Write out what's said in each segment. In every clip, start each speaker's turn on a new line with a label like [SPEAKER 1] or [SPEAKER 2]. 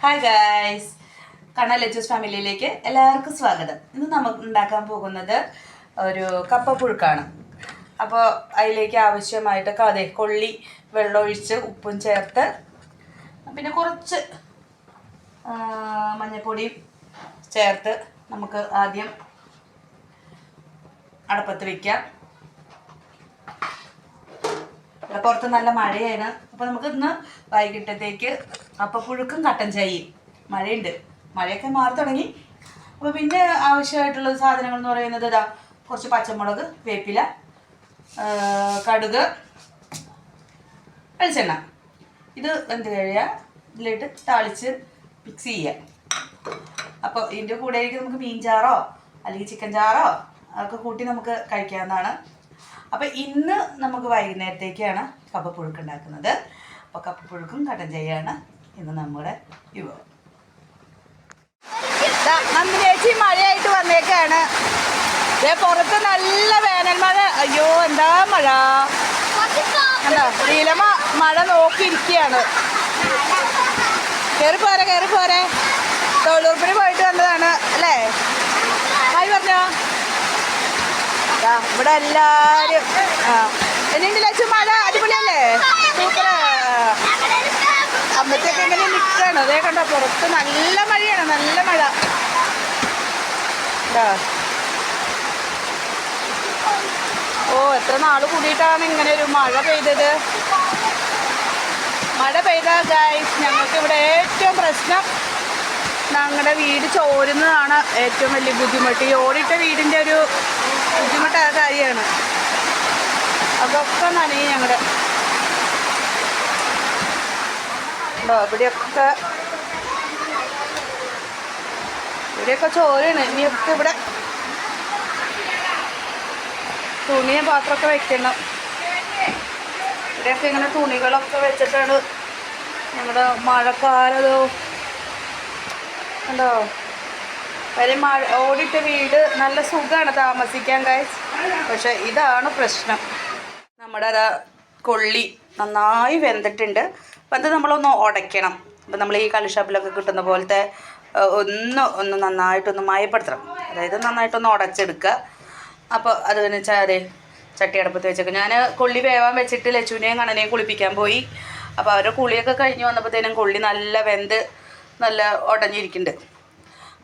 [SPEAKER 1] Hi guys, colonel Lachus ഫാമിലിയിലേക്ക് എല്ലാവർക്കും സ്വാഗതം. ഇന്ന് നമുക്ക് ഉണ്ടാക്കാൻ പോകുന്നത് ഒരു കപ്പ പുഴുക്കാണ്. അപ്പോൾ അതിലേക്ക് ആവശ്യമായിട്ട് അതെ കൊള്ളി വെള്ളമൊഴിച്ച് ഉപ്പും ചേർത്ത് പിന്നെ കുറച്ച് മഞ്ഞൾപ്പൊടിയും ചേർത്ത് നമുക്ക് ആദ്യം അടപ്പത്ത് വയ്ക്കാം. പുറത്ത് നല്ല മഴയാണ്. അപ്പോൾ നമുക്ക് ഇന്ന് വൈകിട്ടത്തേക്ക് കപ്പപ്പുഴുക്കും കട്ടൻ ചായയും. മഴയുണ്ട്, മഴയൊക്കെ മാറി തുടങ്ങി. അപ്പോൾ പിന്നെ ആവശ്യമായിട്ടുള്ള സാധനങ്ങൾ എന്ന് പറയുന്നത് ഇതാ കുറച്ച് പച്ചമുളക്, വേപ്പില, കടുക്, വെളിച്ചെണ്ണ. ഇത് എന്ത് കഴിയുക ഇതിലിട്ട് താളിച്ച് മിക്സ് ചെയ്യുക. അപ്പോൾ ഇതിൻ്റെ കൂടെയായിരിക്കും നമുക്ക് മീൻ ചാറോ അല്ലെങ്കിൽ ചിക്കൻ ചാറോ അതൊക്കെ കൂട്ടി നമുക്ക് കഴിക്കാവുന്നതാണ്. അപ്പോൾ ഇന്ന് നമുക്ക് വൈകുന്നേരത്തേക്കാണ് കപ്പപ്പുഴുക്ക് ഉണ്ടാക്കുന്നത്. അപ്പോൾ കപ്പപ്പുഴുക്കും കട്ടൻ ചായയാണ് ഇന്ന് നമ്മുടെ വിഭവം. നന്ദിനേച്ചി മഴയായിട്ട് വന്നേക്കാണ്. പുറത്ത് നല്ല വേനൽ മഴ. അയ്യോ എന്താ മഴ! എന്താ നീലമ മഴ നോക്കിയിരിക്കുകയാണ്. കയറി പോരെ തൊഴിലുറപ്പിന് പോയിട്ട് വന്നതാണ് അല്ലേ? ഹായ് പറഞ്ഞോ. ഇവിടെ എല്ലാരും എന്നുണ്ട് ലച്ചു, മഴ അടിപൊളിയല്ലേ? സൂപ്പർ. അമ്മത്തേക്ക് ഇങ്ങനെ നിൽക്കുകയാണ്. അതേ കണ്ടോ, പുറത്ത് നല്ല മഴയാണ്, നല്ല മഴ. എത്ര നാൾ കൂടിയിട്ടാണ് ഇങ്ങനെ ഒരു മഴ പെയ്തത്. മഴ പെയ്ത ഗൈസ് ഞങ്ങൾക്ക് ഇവിടെ ഏറ്റവും പ്രശ്നം ഞങ്ങളുടെ വീട് ചോരുന്നതാണ് ഏറ്റവും വലിയ ബുദ്ധിമുട്ട്. ഈ ഓടിട്ട വീടിൻ്റെ ഒരു ബുദ്ധിമുട്ടായ കാര്യമാണ്. അതൊക്കെ നനയും ഞങ്ങളുടെ ഇവിടെയൊക്കെ ചോരാണ്. ഇനിയൊക്കെ ഇവിടെ തുണിയും പാത്രമൊക്കെ വെക്കണം. ഇവിടെയൊക്കെ ഇങ്ങനെ തുണികളൊക്കെ വെച്ചിട്ടാണ് ഞങ്ങളുടെ മഴക്കാലതോ ഉണ്ടോ. കാര്യം മഴ ഓടിട്ട വീട് നല്ല സുഖമാണ് താമസിക്കാൻ ഗൈസ്. പക്ഷെ ഇതാണ് പ്രശ്നം. നമ്മുടെ അതാ കൊള്ളി നന്നായി വെന്തിട്ടുണ്ട്. അപ്പം അത് നമ്മളൊന്ന് ഉടയ്ക്കണം. അപ്പം നമ്മൾ ഈ കള്ളുഷാപ്പിലൊക്കെ കിട്ടുന്ന പോലത്തെ ഒന്ന് നന്നായിട്ടൊന്ന് മയപ്പെടുത്തണം. അതായത് നന്നായിട്ടൊന്ന് ഉടച്ചെടുക്കുക. അപ്പോൾ അത് വെച്ചാൽ അതെ ചട്ടി അടുപ്പത്ത് വെച്ചേക്കും. ഞാൻ കൊള്ളി വേവാൻ വെച്ചിട്ട് ലച്ചുവിനെയും കണ്ണനെയും കുളിപ്പിക്കാൻ പോയി. അപ്പോൾ അവരുടെ കുളിയൊക്കെ കഴിഞ്ഞ് വന്നപ്പോഴത്തേനും കൊള്ളി നല്ല വെന്ത് നല്ല ഉടഞ്ഞിരിക്കുന്നുണ്ട്.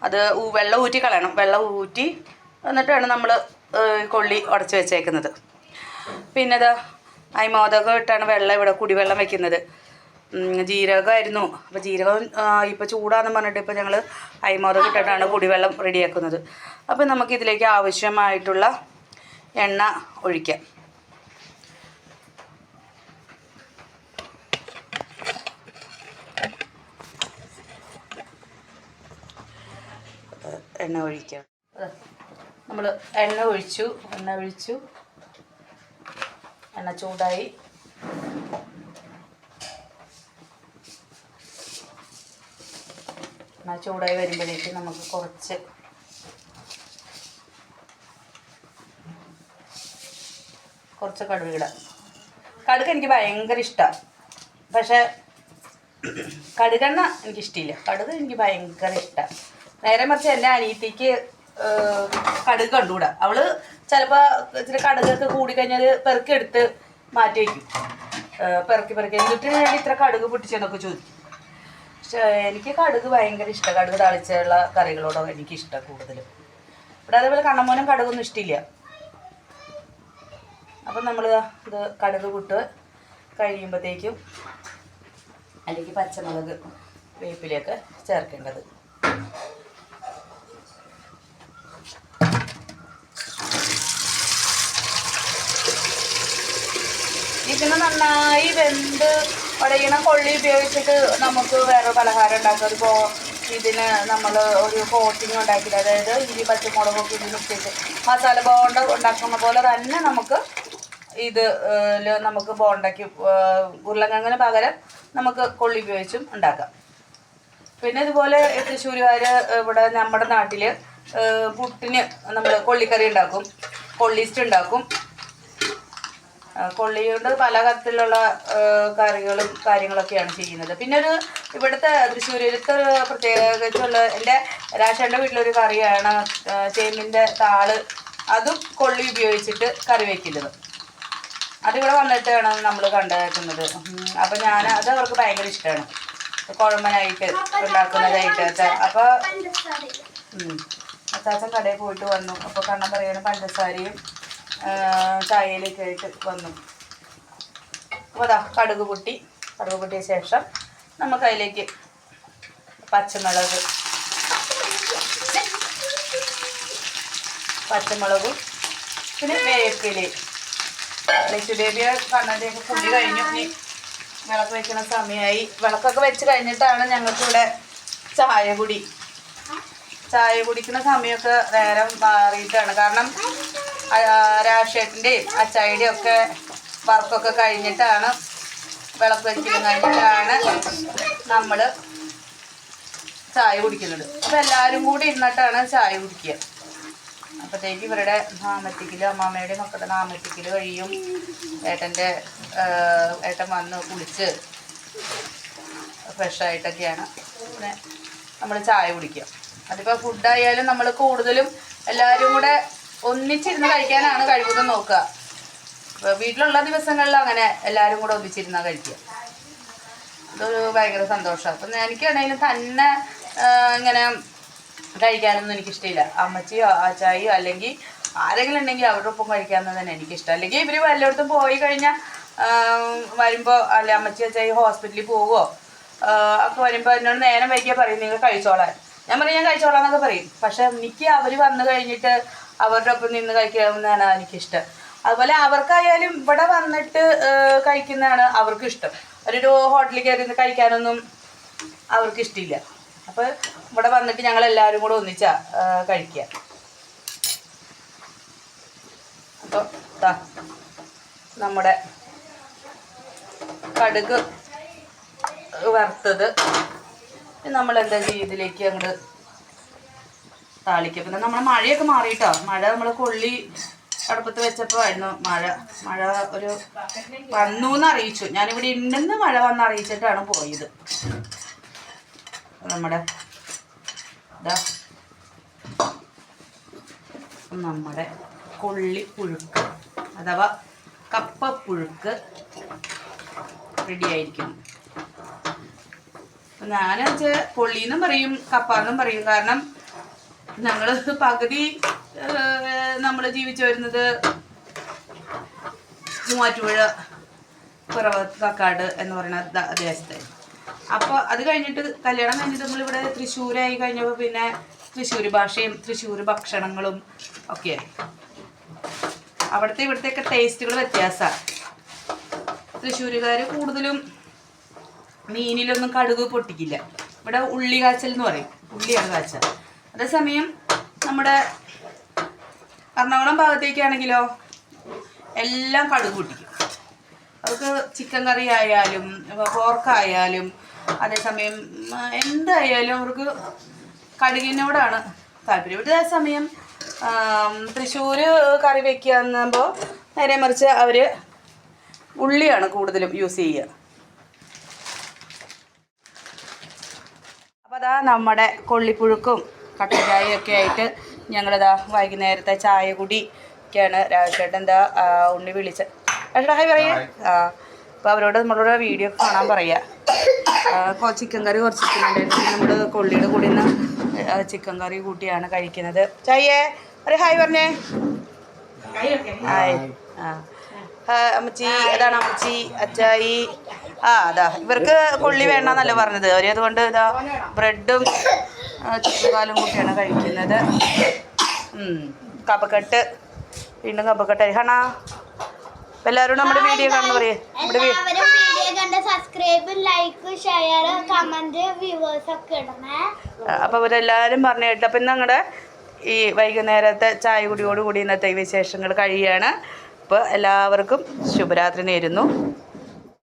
[SPEAKER 1] അത് വെള്ളം ഊറ്റി കളയണം. വെള്ളം ഊറ്റി എന്നിട്ടാണ് നമ്മൾ കൊള്ളി ഉടച്ച് വെച്ചേക്കുന്നത്. പിന്നെ അത് അരിമോദകം ഇട്ടാണ് ഇവിടെ കുടിവെള്ളം വെക്കുന്നത്. ജീരകമായിരുന്നു. അപ്പോൾ ജീരകം ഇപ്പോൾ ചൂടാന്ന് പറഞ്ഞിട്ട് ഇപ്പോൾ ഞങ്ങൾ അരിമോദകം ഇട്ടിട്ടാണ് കുടിവെള്ളം റെഡിയാക്കുന്നത്. അപ്പോൾ നമുക്കിതിലേക്ക് ആവശ്യമായിട്ടുള്ള എണ്ണ ഒഴിക്കാം. എണ്ണ ഒഴിക്കാം. നമ്മൾ എണ്ണ ഒഴിച്ചു. എണ്ണ ചൂടായി. എണ്ണ ചൂടായി വരുമ്പോഴേക്ക് നമുക്ക് കുറച്ച് കടുക് ഇടാം. കടുക് എനിക്ക് ഭയങ്കര ഇഷ്ടമാണ്. പക്ഷേ കടുകെണ്ണ എനിക്കിഷ്ടമില്ല. കടുക് എനിക്ക് ഭയങ്കര ഇഷ്ടമാണ്. നേരെ മറിച്ച് എൻ്റെ അനിയത്തിക്ക് കടുക് കണ്ടുകൂടാ. അവൾ ചിലപ്പോൾ ഇച്ചിരി കടുകൊക്കെ കൂടിക്കഴിഞ്ഞാൽ പെറുക്കിയെടുത്ത് മാറ്റി വയ്ക്കും. പെറുക്കി എന്നിട്ട് ഞാൻ ഇത്ര കടുക് പൊട്ടിച്ചെന്നൊക്കെ ചോദിക്കും. പക്ഷേ എനിക്ക് കടുക് ഭയങ്കര ഇഷ്ടമാണ്. കടുക് താളിച്ചുള്ള കറികളോടോ എനിക്കിഷ്ടം കൂടുതലും. ഇവിടെ അതേപോലെ കണ്ണമോനും കടുകൊന്നും ഇഷ്ടമില്ല. അപ്പം നമ്മൾ ഇത് കടുക് പൊട്ട് കഴിയുമ്പോഴത്തേക്കും അല്ലെങ്കിൽ പച്ചമുളക്, വേപ്പിലയൊക്കെ ചേർക്കേണ്ടത്. ഇതിന് നന്നായി വെന്ത് ഉടയണ കൊള്ളി ഉപയോഗിച്ചിട്ട് നമുക്ക് വേറെ പലഹാരം ഉണ്ടാക്കാം. അതിപ്പോൾ ഇതിന് നമ്മൾ ഒരു കോട്ടിങ് ഉണ്ടാക്കിയിട്ട്, അതായത് ഇഞ്ചി പച്ചമുളകൊക്കെ ഇതിൽ ഇട്ടിട്ട് മസാല ബോണ്ട ഉണ്ടാക്കുന്ന പോലെ തന്നെ നമുക്ക് നമുക്ക് ബോണ്ടയ്ക്ക് ഉരുളക്കിഴങ്ങിന് പകരം നമുക്ക് കൊള്ളി ഉപയോഗിച്ചും ഉണ്ടാക്കാം. പിന്നെ ഇതുപോലെ തൃശ്ശൂരുകാർ ഇവിടെ നമ്മുടെ നാട്ടിൽ പുട്ടിന് നമ്മൾ കൊള്ളിക്കറി ഉണ്ടാക്കും, കൊള്ളിസ്റ്റ് ഉണ്ടാക്കും. കൊള്ളി കൊണ്ട് പല തരത്തിലുള്ള കറികളും കാര്യങ്ങളൊക്കെയാണ് ചെയ്യുന്നത്. പിന്നെ ഇവിടുത്തെ തൃശ്ശൂരിലത്തെ പ്രത്യേകിച്ചുള്ള എൻ്റെ രാശേൻ്റെ വീട്ടിലൊരു കറിയാണ് ചേമ്പിൻ്റെ താള്. അതും കൊള്ളി ഉപയോഗിച്ചിട്ട് കറി വയ്ക്കുന്നത്. അതിവിടെ വന്നിട്ടാണ് നമ്മൾ കണ്ടേക്കുന്നത്. അപ്പം അത് അവർക്ക് ഭയങ്കര ഇഷ്ടമാണ്, കുഴമ്പനായിട്ട് ഉണ്ടാക്കുന്നതായിട്ട്. അപ്പോൾ അച്ചാച്ചൻ കടയിൽ പോയിട്ട് വന്നു. അപ്പോൾ കണ്ണൻ പറയുന്ന പഞ്ചസാരയും ചായയിലൊക്കെ ആയിട്ട് വന്നു. അപ്പോൾ അതാ കടുക് പൊട്ടിയ ശേഷം നമുക്ക് അതിലേക്ക് പച്ചമുളകും പിന്നെ വേപ്പിലയും ലക്ഷ്മീദേവിയെ കണ്ണൻ്റെയൊക്കെ കുടി കഴിഞ്ഞു. ഇനി വിളക്ക് വയ്ക്കുന്ന സമയമായി. വിളക്കൊക്കെ വെച്ച് കഴിഞ്ഞിട്ടാണ് ഞങ്ങൾക്കിവിടെ ചായ കുടിക്കുന്ന സമയമൊക്കെ നേരം മാറിയിട്ടാണ്. കാരണം രാഷേട്ടിൻ്റെയും അച്ചായുടെയും ഒക്കെ വർക്കൊക്കെ കഴിഞ്ഞിട്ടാണ്, വിളക്ക് വയ്ക്കലും കഴിഞ്ഞിട്ടാണ് നമ്മൾ ചായ കുടിക്കുന്നത്. അപ്പോൾ എല്ലാവരും കൂടി ഇരുന്നിട്ടാണ് ചായ കുടിക്കുക. അപ്പോഴത്തേക്ക് ഇവരുടെ നാമത്തിക്കല്, അമ്മാമ്മയുടെ മക്കളുടെ നാമത്തിക്കല് കഴിയും. ഏട്ടൻ വന്ന് കുളിച്ച് ഫ്രഷായിട്ടൊക്കെയാണ് പിന്നെ നമ്മൾ ചായ കുടിക്കുക. അതിപ്പോൾ ഫുഡായാലും നമ്മൾ കൂടുതലും എല്ലാവരും കൂടെ ഒന്നിച്ചിരുന്ന് കഴിക്കാനാണ് കഴിവതും നോക്കുക. വീട്ടിലുള്ള ദിവസങ്ങളിൽ അങ്ങനെ എല്ലാവരും കൂടെ ഒന്നിച്ചിരുന്നാൽ കഴിക്കുക. അതൊരു ഭയങ്കര സന്തോഷമാണ്. അപ്പം എനിക്കാണെങ്കിലും തന്നെ ഇങ്ങനെ കഴിക്കാനൊന്നും എനിക്കിഷ്ടമില്ല. അമ്മച്ചിയോ ആച്ചായിയോ അല്ലെങ്കിൽ ആരെങ്കിലും ഉണ്ടെങ്കിൽ അവരുടെ ഒപ്പം കഴിക്കാമെന്ന് തന്നെ എനിക്കിഷ്ടം. അല്ലെങ്കിൽ ഇവർ വല്ലയിടത്തും പോയി കഴിഞ്ഞാൽ വരുമ്പോൾ അല്ലെ അമ്മച്ചി അച്ചായി ഹോസ്പിറ്റലിൽ പോവുമോ ഒക്കെ വരുമ്പോൾ എന്നോട് നേരം വൈകിയാൽ പറയും നിങ്ങൾ കഴിച്ചോളാൻ. ഞാൻ പറയും ഞാൻ കഴിച്ചോളാം എന്നൊക്കെ പറയും. പക്ഷെ എനിക്ക് അവർ വന്നു കഴിഞ്ഞിട്ട് അവരുടെ ഒപ്പം നിന്ന് കഴിക്കാമെന്നാണ് എനിക്കിഷ്ടം. അതുപോലെ അവർക്കായാലും ഇവിടെ വന്നിട്ട് കഴിക്കുന്നതാണ് അവർക്ക് ഇഷ്ടം. ഒരു ഹോട്ടലിൽ കയറി നിന്ന് കഴിക്കാനൊന്നും അവർക്ക് ഇഷ്ടമില്ല. അപ്പോൾ ഇവിടെ വന്നിട്ട് ഞങ്ങളെല്ലാവരും കൂടെ ഒന്നിച്ചാ കഴിക്കുക. അപ്പോൾ നമ്മുടെ കടുക് വറുത്തത് നമ്മളെന്താ ഇതിലേക്ക് അങ്ങോട്ട് താളിക്കുക. പിന്നെ നമ്മുടെ മഴയൊക്കെ മാറിയിട്ടോ. മഴ നമ്മൾ കൊള്ളി അടുപ്പത്ത് വെച്ചപ്പോൾ ആയിരുന്നു മഴ ഒരു വന്നു എന്ന് അറിയിച്ചു. ഞാനിവിടെ ഉണ്ടെന്ന് മഴ വന്ന് അറിയിച്ചിട്ടാണ് പോയത്. നമ്മുടെ കൊള്ളിപ്പുഴുക്ക് അഥവാ കപ്പപ്പുഴുക്ക് റെഡി ആയിരിക്കും. ഞാനെന്ന് കൊള്ളിയെന്നും പറയും കപ്പാന്നും പറയും. കാരണം ഞങ്ങൾ പകുതി നമ്മൾ ജീവിച്ചു വരുന്നത് മൂവാറ്റുപുഴ പിറവക്കാട് എന്ന് പറയുന്ന ദേശത്തായിരുന്നു. അപ്പോൾ അത് കഴിഞ്ഞിട്ട് കല്യാണം കഴിഞ്ഞിട്ട് നമ്മളിവിടെ തൃശ്ശൂരായി കഴിഞ്ഞപ്പോൾ പിന്നെ തൃശ്ശൂർ ഭാഷയും തൃശ്ശൂർ ഭക്ഷണങ്ങളും ഒക്കെയായി. അവിടുത്തെ ഇവിടുത്തെയൊക്കെ ടേസ്റ്റുകൾ വ്യത്യാസമാണ്. തൃശ്ശൂരുകാർ കൂടുതലും മീനിലൊന്നും കടുക് പൊട്ടിക്കില്ല. ഇവിടെ ഉള്ളി കാച്ചൽ എന്ന് പറയും, ഉള്ളിയാണ് കാച്ചൽ. അതേസമയം നമ്മുടെ എറണാകുളം ഭാഗത്തേക്കാണെങ്കിലോ എല്ലാം കടുക് പൊട്ടിക്കും. അവർക്ക് ചിക്കൻ കറി ആയാലും പോർക്കായാലും അതേസമയം എന്തായാലും അവർക്ക് കടുകിനോടാണ് താല്പര്യം. അതേസമയം തൃശ്ശൂർ കറി വയ്ക്കുക എന്നുമ്പോൾ നേരെ മറിച്ച് അവർ ഉള്ളിയാണ് കൂടുതലും യൂസ് ചെയ്യുക. അപ്പോൾ അതാ നമ്മുടെ കൊള്ളിപ്പുഴുക്കും കട്ടൻ ചായയൊക്കെ ആയിട്ട് ഞങ്ങളിതാ വൈകുന്നേരത്തെ ചായ കുടിക്കാണ്. രാജേട്ടൻ എന്താ ഉണ്ണി വിളിച്ച രാജേട്ടാ ഹായ് പറയാ. അപ്പോൾ അവരോട് നമ്മളോട് വീഡിയോ കാണാൻ പറയുക. ചിക്കൻ കറി കുറച്ചിട്ടുണ്ടായിരുന്നു. നമ്മൾ കൊള്ളിയുടെ കൂടി നിന്ന് ചിക്കൻ കറി കൂട്ടിയാണ് കഴിക്കുന്നത്. ചായേ ഒരു ഹായ് പറഞ്ഞേ. ഹായ്. അമ്മച്ചി അതാണ് അമ്മച്ചി അച്ചായി. അതാ ഇവർക്ക് കൊള്ളി വേണ്ടെന്നല്ല പറഞ്ഞത്. അവർ അതുകൊണ്ട് ഇതാ ബ്രെഡും ചിക്കൻ കാലും കൂട്ടിയാണ് കഴിക്കുന്നത്. കപ്പക്കെട്ട് വീണ്ടും കപ്പക്കെട്ട് ഹണാ. എല്ലാവരും നമ്മുടെ വീഡിയോ കാണുന്ന പറയേ. അപ്പോൾ ഇവരെല്ലാവരും പറഞ്ഞു കേട്ടോ. അപ്പം ഞങ്ങളുടെ ഈ വൈകുന്നേരത്തെ ചായ കുടിയോടുകൂടി ഇന്നത്തെ വിശേഷങ്ങൾ കഴിയുകയാണ്. അപ്പോൾ എല്ലാവർക്കും ശുഭരാത്രി നേരുന്നു.